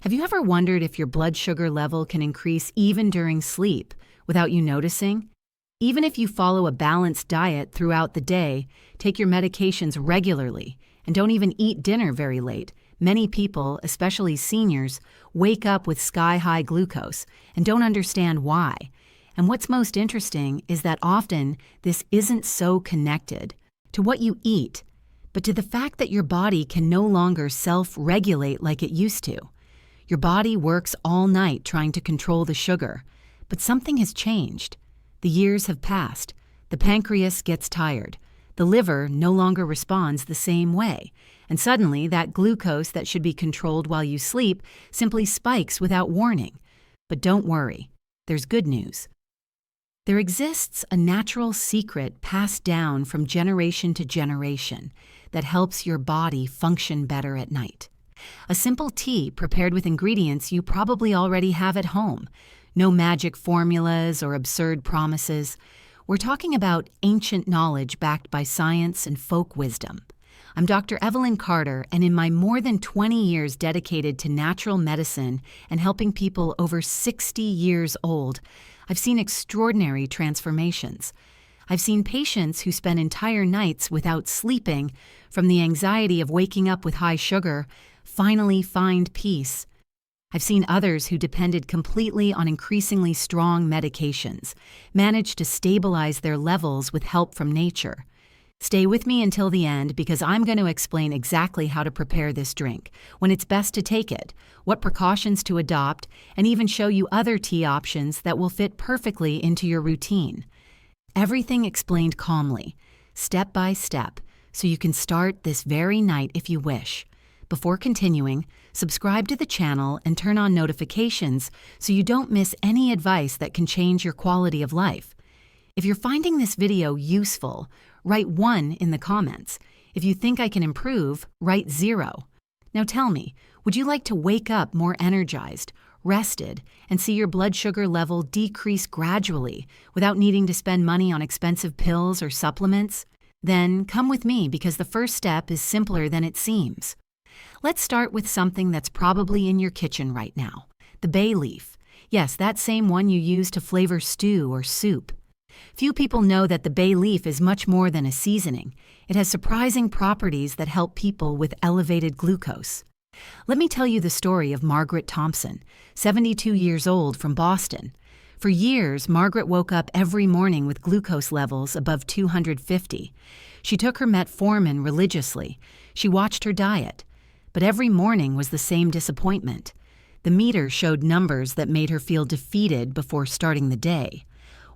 Have you ever wondered if your blood sugar level can increase even during sleep without you noticing? Even if you follow a balanced diet throughout the day, take your medications regularly, and don't even eat dinner very late, many people, especially seniors, wake up with sky-high glucose and don't understand why. And what's most interesting is that often this isn't so connected to what you eat, but to the fact that your body can no longer self-regulate like it used to. Your body works all night trying to control the sugar, but something has changed. The years have passed. The pancreas gets tired. The liver no longer responds the same way. And suddenly, that glucose that should be controlled while you sleep simply spikes without warning. But don't worry. There's good news. There exists a natural secret passed down from generation to generation that helps your body function better at night. A simple tea prepared with ingredients you probably already have at home. No magic formulas or absurd promises. We're talking about ancient knowledge backed by science and folk wisdom. I'm Dr. Evelyn Carter, and in my more than 20 years dedicated to natural medicine and helping people over 60 years old, I've seen extraordinary transformations. I've seen patients who spend entire nights without sleeping from the anxiety of waking up with high sugar finally find peace. I've seen others who depended completely on increasingly strong medications, manage to stabilize their levels with help from nature. Stay with me until the end because I'm going to explain exactly how to prepare this drink, when it's best to take it, what precautions to adopt, and even show you other tea options that will fit perfectly into your routine. Everything explained calmly, step by step, so you can start this very night if you wish. Before continuing, subscribe to the channel and turn on notifications so you don't miss any advice that can change your quality of life. If you're finding this video useful, write 1 in the comments. If you think I can improve, write 0. Now tell me, would you like to wake up more energized, rested, and see your blood sugar level decrease gradually without needing to spend money on expensive pills or supplements? Then come with me because the first step is simpler than it seems. Let's start with something that's probably in your kitchen right now, the bay leaf. Yes, that same one you use to flavor stew or soup. Few people know that the bay leaf is much more than a seasoning. It has surprising properties that help people with elevated glucose. Let me tell you the story of Margaret Thompson, 72 years old from Boston. For years, Margaret woke up every morning with glucose levels above 250. She took her metformin religiously. She watched her diet. But every morning was the same disappointment. The meter showed numbers that made her feel defeated before starting the day.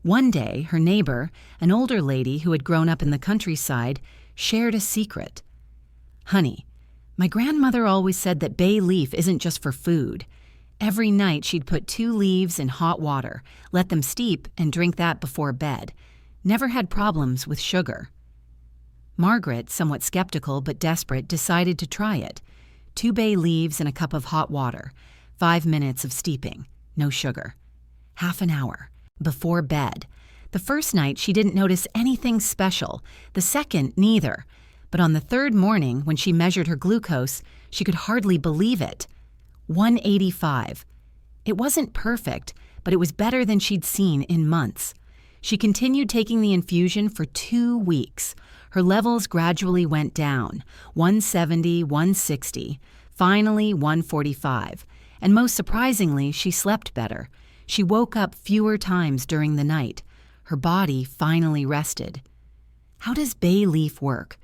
One day, her neighbor, an older lady who had grown up in the countryside, shared a secret. "Honey, my grandmother always said that bay leaf isn't just for food. Every night she'd put 2 leaves in hot water, let them steep, and drink that before bed. Never had problems with sugar." Margaret, somewhat skeptical but desperate, decided to try it. 2 bay leaves in a cup of hot water, 5 minutes of steeping, no sugar. Half an hour, before bed. The first night she didn't notice anything special, the second neither. But on the third morning, when she measured her glucose, she could hardly believe it. 185. It wasn't perfect, but it was better than she'd seen in months. She continued taking the infusion for 2 weeks. Her levels gradually went down, 170, 160, finally 145, and most surprisingly, she slept better. She woke up fewer times during the night. Her body finally rested. How does bay leaf work?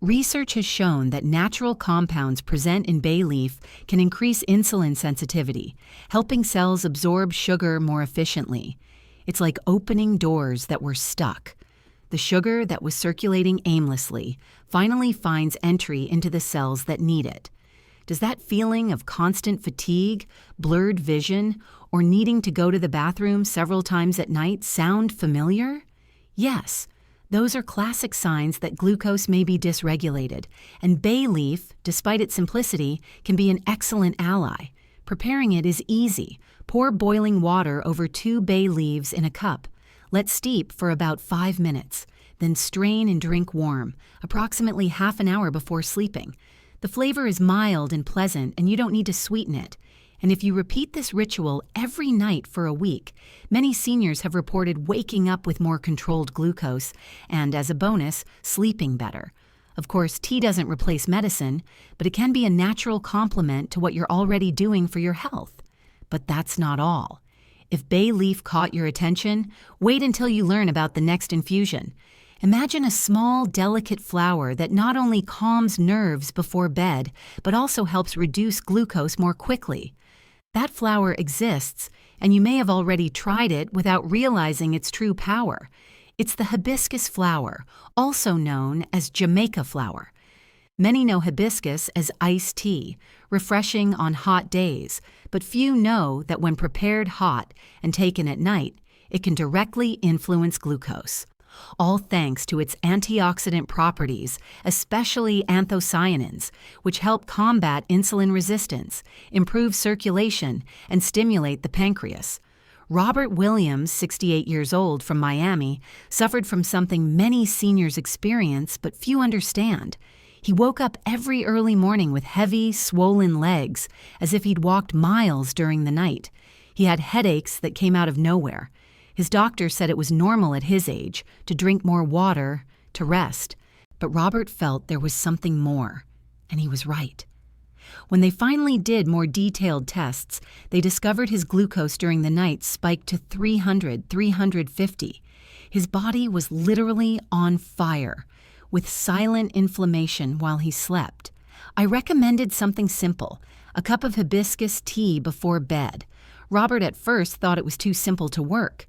Research has shown that natural compounds present in bay leaf can increase insulin sensitivity, helping cells absorb sugar more efficiently. It's like opening doors that were stuck. The sugar that was circulating aimlessly finally finds entry into the cells that need it. Does that feeling of constant fatigue, blurred vision, or needing to go to the bathroom several times at night sound familiar? Yes, those are classic signs that glucose may be dysregulated, and bay leaf, despite its simplicity, can be an excellent ally. Preparing it is easy. Pour boiling water over 2 bay leaves in a cup. Let steep for about 5 minutes, then strain and drink warm, approximately half an hour before sleeping. The flavor is mild and pleasant, and you don't need to sweeten it. And if you repeat this ritual every night for a week, many seniors have reported waking up with more controlled glucose and, as a bonus, sleeping better. Of course, tea doesn't replace medicine, but it can be a natural complement to what you're already doing for your health. But that's not all. If bay leaf caught your attention, wait until you learn about the next infusion. Imagine a small, delicate flower that not only calms nerves before bed, but also helps reduce glucose more quickly. That flower exists, and you may have already tried it without realizing its true power. It's the hibiscus flower, also known as Jamaica flower. Many know hibiscus as iced tea, refreshing on hot days, but few know that when prepared hot and taken at night, it can directly influence glucose. All thanks to its antioxidant properties, especially anthocyanins, which help combat insulin resistance, improve circulation, and stimulate the pancreas. Robert Williams, 68 years old, from Miami, suffered from something many seniors experience but few understand. He woke up every early morning with heavy, swollen legs, as if he'd walked miles during the night. He had headaches that came out of nowhere. His doctor said it was normal at his age to drink more water, to rest. But Robert felt there was something more, and he was right. When they finally did more detailed tests, they discovered his glucose during the night spiked to 300, 350. His body was literally on fire, with silent inflammation while he slept. I recommended something simple, a cup of hibiscus tea before bed. Robert at first thought it was too simple to work.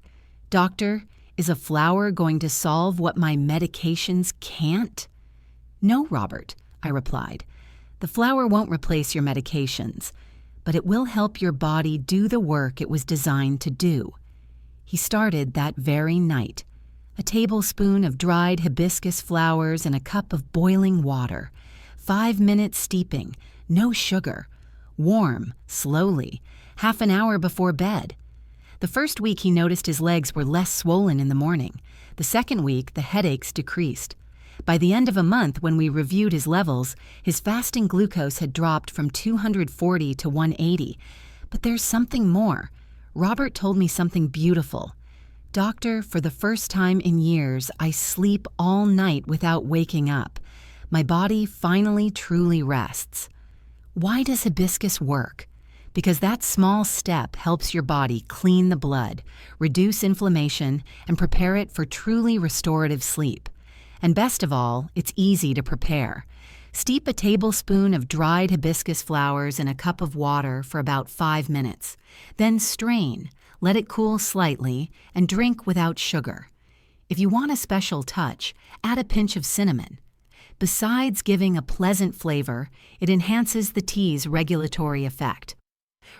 "Doctor, is a flower going to solve what my medications can't?" "No, Robert," I replied. "The flower won't replace your medications, but it will help your body do the work it was designed to do." He started that very night. A tablespoon of dried hibiscus flowers in a cup of boiling water. 5 minutes steeping, no sugar. Warm, slowly, half an hour before bed. The first week he noticed his legs were less swollen in the morning. The second week, the headaches decreased. By the end of a month, when we reviewed his levels, his fasting glucose had dropped from 240 to 180. But there's something more. Robert told me something beautiful. "Doctor, for the first time in years, I sleep all night without waking up. My body finally truly rests." Why does hibiscus work? Because that small step helps your body clean the blood, reduce inflammation, and prepare it for truly restorative sleep. And best of all, it's easy to prepare. Steep a tablespoon of dried hibiscus flowers in a cup of water for about 5 minutes. Then strain, let it cool slightly, and drink without sugar. If you want a special touch, add a pinch of cinnamon. Besides giving a pleasant flavor, it enhances the tea's regulatory effect.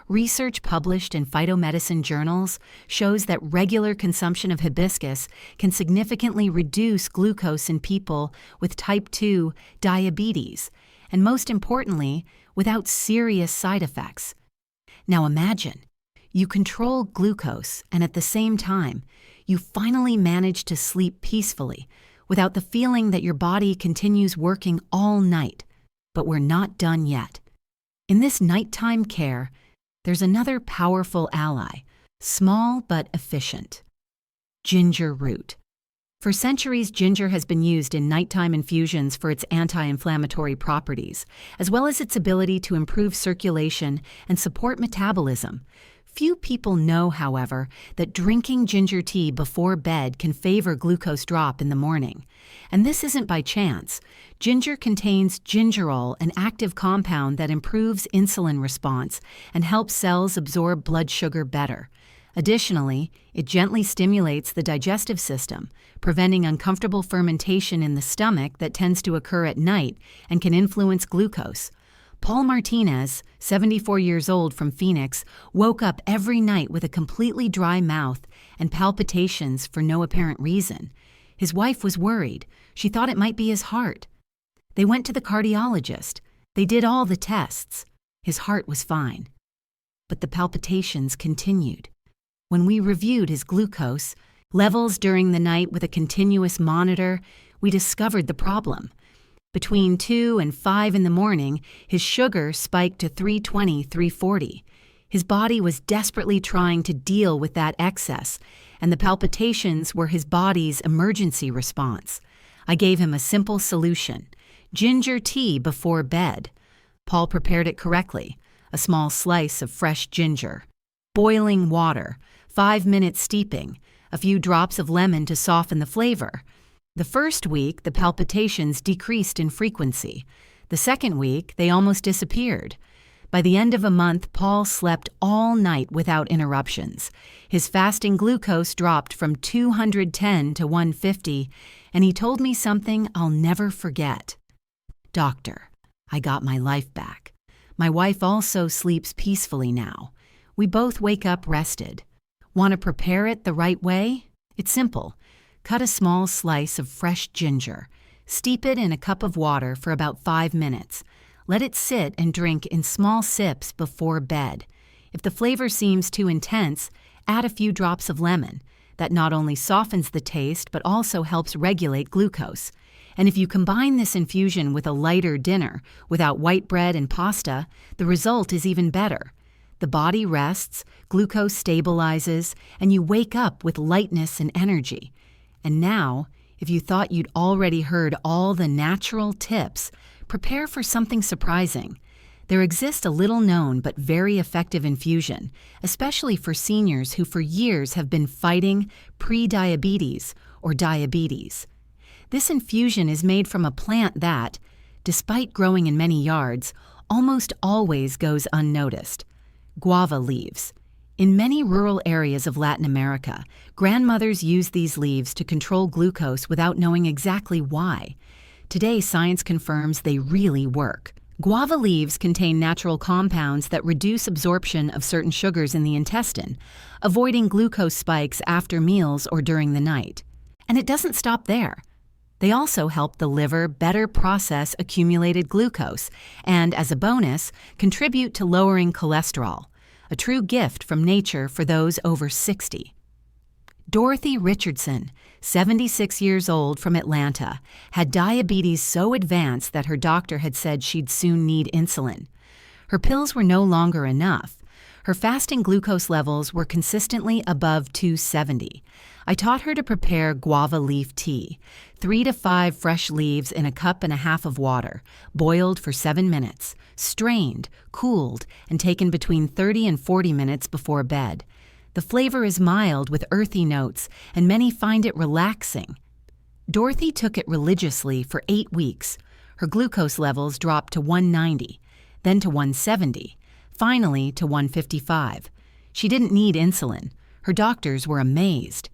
Research published in phytomedicine journals shows that regular consumption of hibiscus can significantly reduce glucose in people with type 2 diabetes, and most importantly, without serious side effects. Now imagine, you control glucose, and at the same time, you finally manage to sleep peacefully without the feeling that your body continues working all night. But we're not done yet. In this nighttime care, there's another powerful ally, small but efficient. Ginger root. For centuries, ginger has been used in nighttime infusions for its anti-inflammatory properties, as well as its ability to improve circulation and support metabolism. Few people know, however, that drinking ginger tea before bed can favor glucose drop in the morning. And this isn't by chance. Ginger contains gingerol, an active compound that improves insulin response and helps cells absorb blood sugar better. Additionally, it gently stimulates the digestive system, preventing uncomfortable fermentation in the stomach that tends to occur at night and can influence glucose. Paul Martinez, 74 years old, from Phoenix, woke up every night with a completely dry mouth and palpitations for no apparent reason. His wife was worried. She thought it might be his heart. They went to the cardiologist. They did all the tests. His heart was fine. But the palpitations continued. When we reviewed his glucose levels during the night with a continuous monitor, we discovered the problem. Between 2 and 5 in the morning, his sugar spiked to 320, 340. His body was desperately trying to deal with that excess, and the palpitations were his body's emergency response. I gave him a simple solution: ginger tea before bed. Paul prepared it correctly: a small slice of fresh ginger, boiling water, 5 minutes steeping, a few drops of lemon to soften the flavor. The first week, the palpitations decreased in frequency. The second week, they almost disappeared. By the end of a month, Paul slept all night without interruptions. His fasting glucose dropped from 210 to 150, and he told me something I'll never forget. "Doctor, I got my life back. My wife also sleeps peacefully now. We both wake up rested. Want to prepare it the right way? It's simple. Cut a small slice of fresh ginger. Steep it in a cup of water for about 5 minutes. Let it sit and drink in small sips before bed. If the flavor seems too intense, add a few drops of lemon. That not only softens the taste but also helps regulate glucose. And if you combine this infusion with a lighter dinner, without white bread and pasta, the result is even better. The body rests, glucose stabilizes, and you wake up with lightness and energy. And now, if you thought you'd already heard all the natural tips, prepare for something surprising. There exists a little-known but very effective infusion, especially for seniors who for years have been fighting pre-diabetes or diabetes. This infusion is made from a plant that, despite growing in many yards, almost always goes unnoticed: guava leaves. In many rural areas of Latin America, grandmothers use these leaves to control glucose without knowing exactly why. Today, science confirms they really work. Guava leaves contain natural compounds that reduce absorption of certain sugars in the intestine, avoiding glucose spikes after meals or during the night. And it doesn't stop there. They also help the liver better process accumulated glucose and, as a bonus, contribute to lowering cholesterol, a true gift from nature for those over 60. Dorothy Richardson, 76 years old, from Atlanta, had diabetes so advanced that her doctor had said she'd soon need insulin. Her pills were no longer enough. Her fasting glucose levels were consistently above 270. I taught her to prepare guava leaf tea, 3 to 5 fresh leaves in a cup and a half of water, boiled for 7 minutes, strained, cooled, and taken between 30 and 40 minutes before bed. The flavor is mild with earthy notes, and many find it relaxing. Dorothy took it religiously for 8 weeks. Her glucose levels dropped to 190, then to 170, finally to 155. She didn't need insulin. Her doctors were amazed.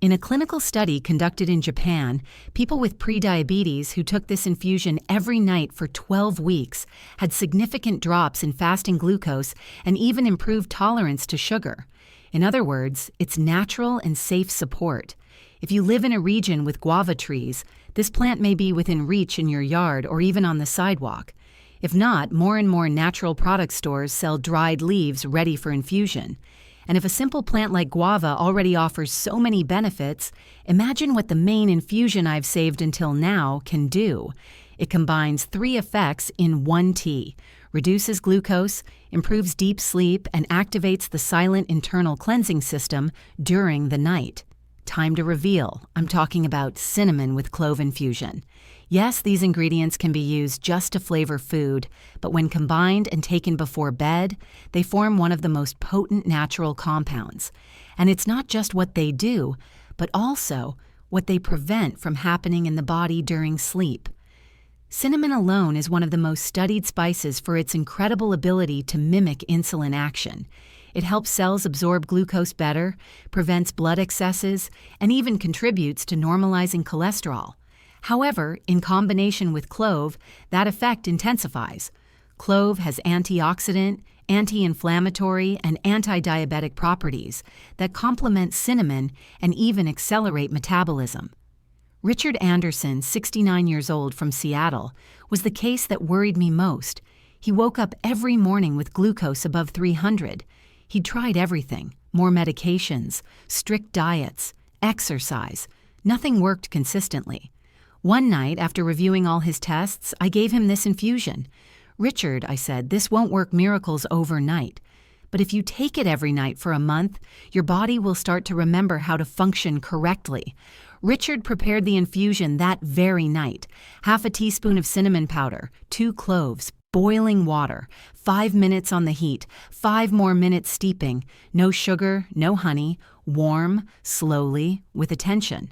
In a clinical study conducted in Japan, people with prediabetes who took this infusion every night for 12 weeks had significant drops in fasting glucose and even improved tolerance to sugar. In other words, it's natural and safe support. If you live in a region with guava trees, this plant may be within reach in your yard or even on the sidewalk. If not, more and more natural product stores sell dried leaves ready for infusion. And if a simple plant like guava already offers so many benefits, imagine what the main infusion I've saved until now can do. It combines 3 effects in one tea: reduces glucose, improves deep sleep, and activates the silent internal cleansing system during the night. Time to reveal. I'm talking about cinnamon with clove infusion. Yes, these ingredients can be used just to flavor food, but when combined and taken before bed, they form one of the most potent natural compounds. And it's not just what they do, but also what they prevent from happening in the body during sleep. Cinnamon alone is one of the most studied spices for its incredible ability to mimic insulin action. It helps cells absorb glucose better, prevents blood excesses, and even contributes to normalizing cholesterol. However, in combination with clove, that effect intensifies. Clove has antioxidant, anti-inflammatory, and anti-diabetic properties that complement cinnamon and even accelerate metabolism. Richard Anderson, 69 years old, from Seattle, was the case that worried me most. He woke up every morning with glucose above 300. He'd tried everything: more medications, strict diets, exercise. Nothing worked consistently. One night, after reviewing all his tests, I gave him this infusion. "Richard," I said, "this won't work miracles overnight, But if you take it every night for a month, your body will start to remember how to function correctly. Richard prepared the infusion that very night. Half a teaspoon of cinnamon powder, 2 cloves, boiling water, 5 minutes on the heat, 5 more minutes steeping, no sugar, no honey, warm, slowly, with attention.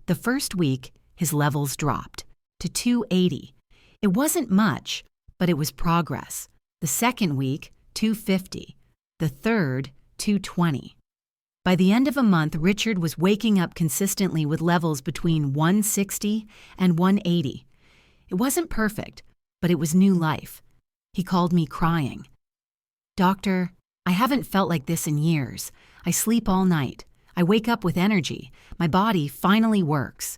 The first week, his levels dropped to 280. It wasn't much, but it was progress. The second week, 250. The third, 220. By the end of a month, Richard was waking up consistently with levels between 160 and 180. It wasn't perfect, but it was new life. He called me crying. "Doctor, I haven't felt like this in years. I sleep all night. I wake up with energy. My body finally works."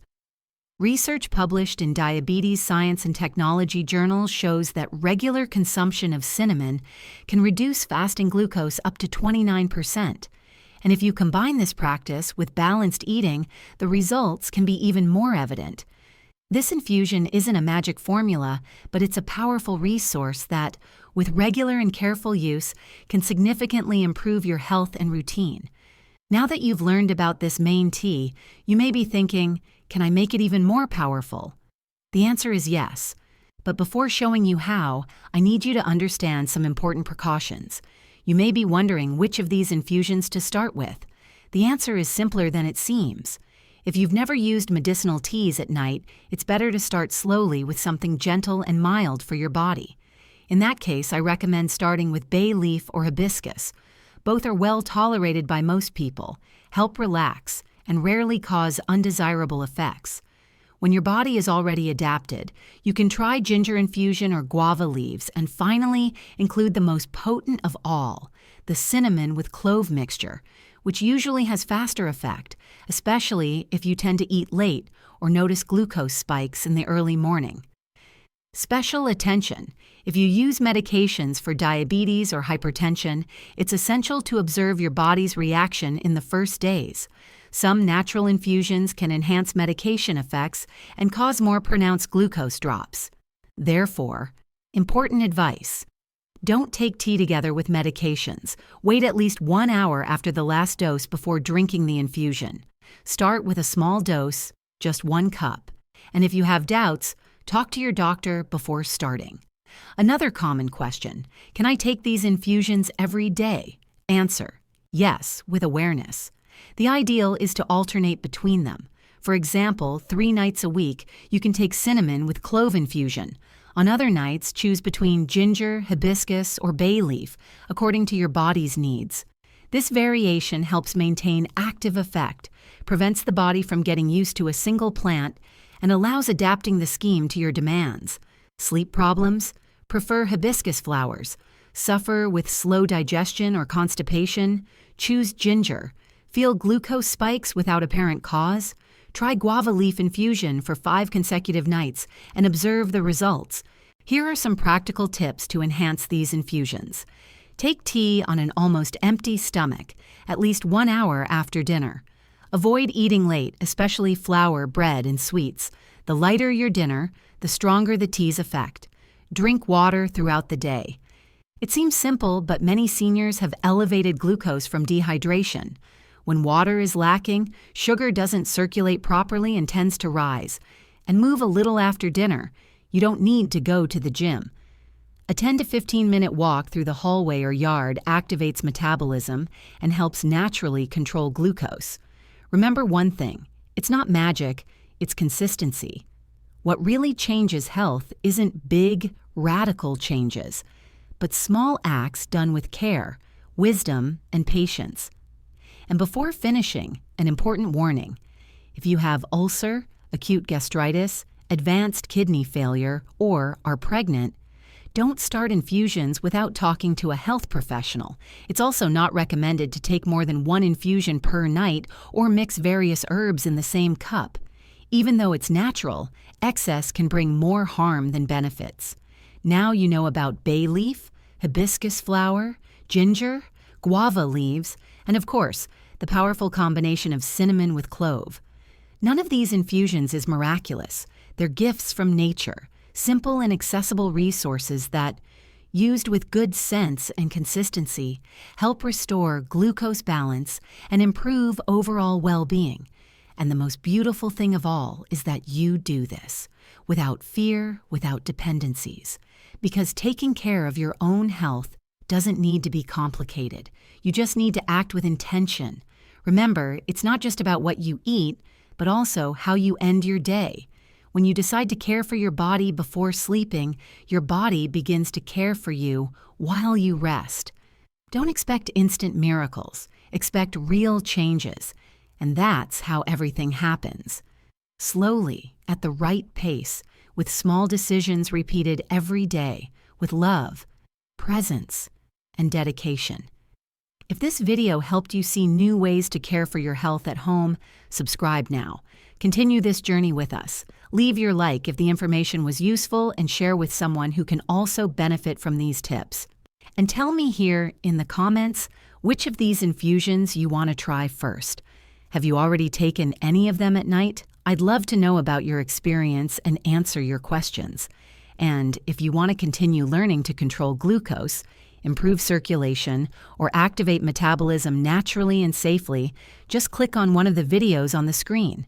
Research published in Diabetes Science and Technology journals shows that regular consumption of cinnamon can reduce fasting glucose up to 29%. And if you combine this practice with balanced eating, the results can be even more evident. This infusion isn't a magic formula, but it's a powerful resource that, with regular and careful use, can significantly improve your health and routine. Now that you've learned about this main tea, you may be thinking, can I make it even more powerful? The answer is yes. But before showing you how, I need you to understand some important precautions. You may be wondering which of these infusions to start with. The answer is simpler than it seems. If you've never used medicinal teas at night, it's better to start slowly with something gentle and mild for your body. In that case, I recommend starting with bay leaf or hibiscus. Both are well tolerated by most people, help relax, and rarely cause undesirable effects. When your body is already adapted, you can try ginger infusion or guava leaves, and finally include the most potent of all, the cinnamon with clove mixture, which usually has faster effect, especially if you tend to eat late or notice glucose spikes in the early morning. Special attention. If you use medications for diabetes or hypertension, it's essential to observe your body's reaction in the first days. Some natural infusions can enhance medication effects and cause more pronounced glucose drops. Therefore, important advice. Don't take tea together with medications. Wait at least 1 hour after the last dose before drinking the infusion. Start with a small dose, just 1 cup. And if you have doubts, talk to your doctor before starting. Another common question, can I take these infusions every day? Answer, yes, with awareness. The ideal is to alternate between them. For example, 3 nights a week, you can take cinnamon with clove infusion. On other nights, choose between ginger, hibiscus, or bay leaf, according to your body's needs. This variation helps maintain active effect, prevents the body from getting used to a single plant, and allows adapting the scheme to your demands. Sleep problems? Prefer hibiscus flowers. Suffer with slow digestion or constipation? Choose ginger. Feel glucose spikes without apparent cause? Try guava leaf infusion for 5 consecutive nights and observe the results. Here are some practical tips to enhance these infusions. Take tea on an almost empty stomach, at least 1 hour after dinner. Avoid eating late, especially flour, bread, and sweets. The lighter your dinner, the stronger the tea's effect. Drink water throughout the day. It seems simple, but many seniors have elevated glucose from dehydration. When water is lacking, sugar doesn't circulate properly and tends to rise. And move a little after dinner. You don't need to go to the gym. A 10 to 15-minute walk through the hallway or yard activates metabolism and helps naturally control glucose. Remember one thing, it's not magic, it's consistency. What really changes health isn't big, radical changes, but small acts done with care, wisdom, and patience. And before finishing, an important warning. If you have ulcer, acute gastritis, advanced kidney failure, or are pregnant, don't start infusions without talking to a health professional. It's also not recommended to take more than 1 infusion per night or mix various herbs in the same cup. Even though it's natural, excess can bring more harm than benefits. Now you know about bay leaf, hibiscus flower, ginger, guava leaves, and of course, the powerful combination of cinnamon with clove. None of these infusions is miraculous. They're gifts from nature, simple and accessible resources that used with good sense and consistency, help restore glucose balance and improve overall well-being. And the most beautiful thing of all is that you do this without fear, without dependencies. Because taking care of your own health doesn't need to be complicated. You just need to act with intention. Remember, it's not just about what you eat, but also how you end your day. When you decide to care for your body before sleeping, your body begins to care for you while you rest. Don't expect instant miracles. Expect real changes. And that's how everything happens. Slowly, at the right pace, with small decisions repeated every day, with love, presence, and dedication. If this video helped you see new ways to care for your health at home, subscribe now. Continue this journey with us. Leave your like if the information was useful and share with someone who can also benefit from these tips. And tell me here in the comments which of these infusions you want to try first. Have you already taken any of them at night? I'd love to know about your experience and answer your questions. And if you want to continue learning to control glucose, improve circulation, or activate metabolism naturally and safely, just click on one of the videos on the screen.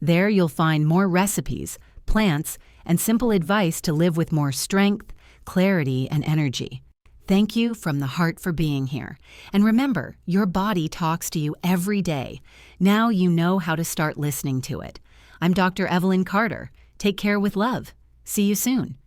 There you'll find more recipes, plants, and simple advice to live with more strength, clarity, and energy. Thank you from the heart for being here. And remember, your body talks to you every day. Now you know how to start listening to it. I'm Dr. Evelyn Carter. Take care with love. See you soon.